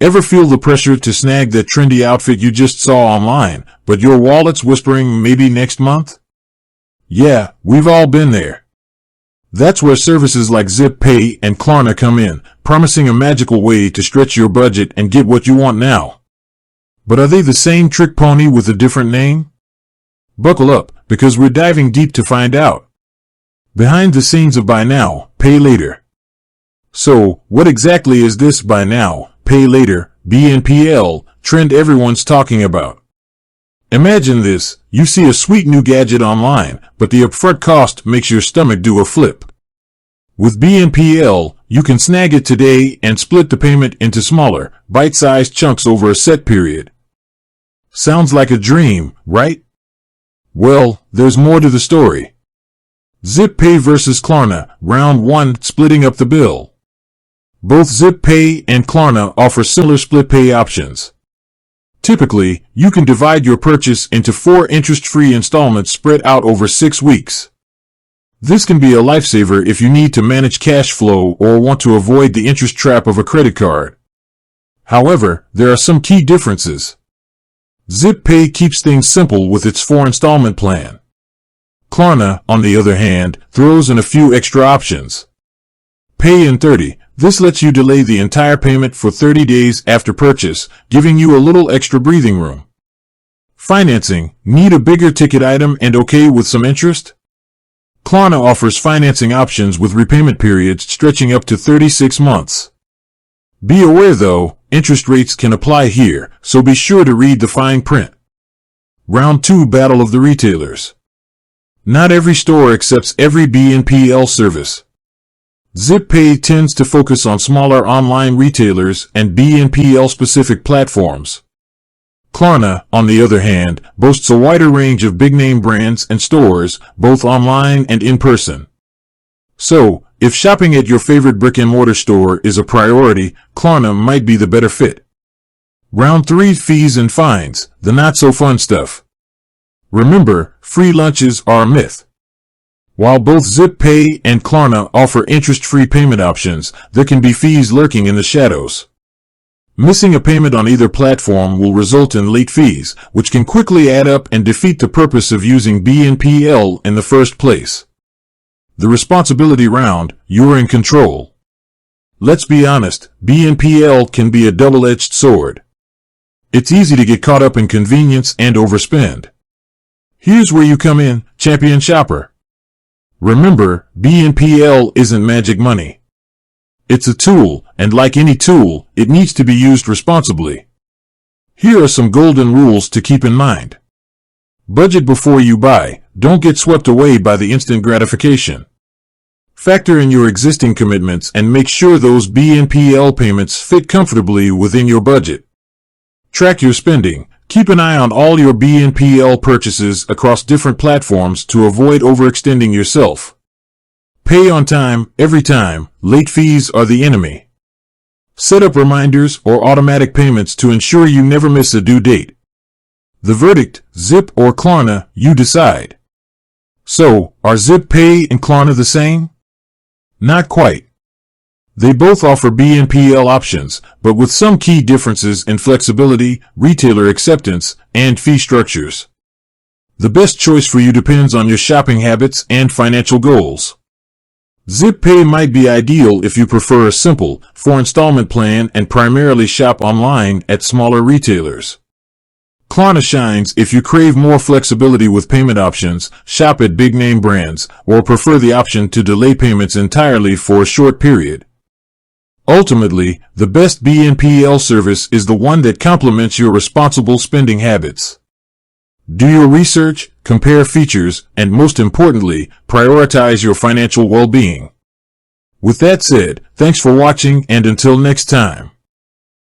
Ever feel the pressure to snag that trendy outfit you just saw online, but your wallet's whispering maybe next month? Yeah, we've all been there. That's where services like Zip Pay and Klarna come in, promising a magical way to stretch your budget and get what you want now. But are they the same trick pony with a different name? Buckle up, because we're diving deep to find out. Behind the scenes of Buy Now, Pay Later. So, what exactly is this Buy Now, Pay Later, BNPL, trend everyone's talking about? Imagine this, you see a sweet new gadget online, but the upfront cost makes your stomach do a flip. With BNPL, you can snag it today and split the payment into smaller, bite-sized chunks over a set period. Sounds like a dream, right? Well, there's more to the story. Zip Pay versus Klarna, Round 1, splitting up the bill. Both Zip Pay and Klarna offer similar split pay options. Typically, you can divide your purchase into 4 interest-free installments spread out over 6 weeks. This can be a lifesaver if you need to manage cash flow or want to avoid the interest trap of a credit card. However, there are some key differences. Zip Pay keeps things simple with its 4 installment plan. Klarna, on the other hand, throws in a few extra options. Pay in 30. This lets you delay the entire payment for 30 days after purchase, giving you a little extra breathing room. Financing. Need a bigger ticket item and okay with some interest? Klarna offers financing options with repayment periods stretching up to 36 months. Be aware though, interest rates can apply here, so be sure to read the fine print. Round 2, Battle of the Retailers. Not every store accepts every BNPL service. Zip Pay tends to focus on smaller online retailers and BNPL-specific platforms. Klarna, on the other hand, boasts a wider range of big-name brands and stores, both online and in person. So, if shopping at your favorite brick-and-mortar store is a priority, Klarna might be the better fit. Round 3, Fees and Fines, the not-so-fun stuff. Remember, free lunches are a myth. While both Zip Pay and Klarna offer interest-free payment options, there can be fees lurking in the shadows. Missing a payment on either platform will result in late fees, which can quickly add up and defeat the purpose of using BNPL in the first place. The responsibility round, you're in control. Let's be honest, BNPL can be a double-edged sword. It's easy to get caught up in convenience and overspend. Here's where you come in, champion shopper. Remember, BNPL isn't magic money. It's a tool, and like any tool, it needs to be used responsibly. Here are some golden rules to keep in mind. Budget before you buy. Don't get swept away by the instant gratification. Factor in your existing commitments and make sure those BNPL payments fit comfortably within your budget. Track your spending. Keep an eye on all your BNPL purchases across different platforms to avoid overextending yourself. Pay on time, every time. Late fees are the enemy. Set up reminders or automatic payments to ensure you never miss a due date. The verdict, Zip or Klarna, you decide. So, are Zip Pay and Klarna the same? Not quite. They both offer BNPL options, but with some key differences in flexibility, retailer acceptance, and fee structures. The best choice for you depends on your shopping habits and financial goals. Zip Pay might be ideal if you prefer a simple, 4-installment plan and primarily shop online at smaller retailers. Klarna shines if you crave more flexibility with payment options, shop at big-name brands, or prefer the option to delay payments entirely for a short period. Ultimately, the best BNPL service is the one that complements your responsible spending habits. Do your research, compare features, and most importantly, prioritize your financial well-being. With that said, thanks for watching and until next time.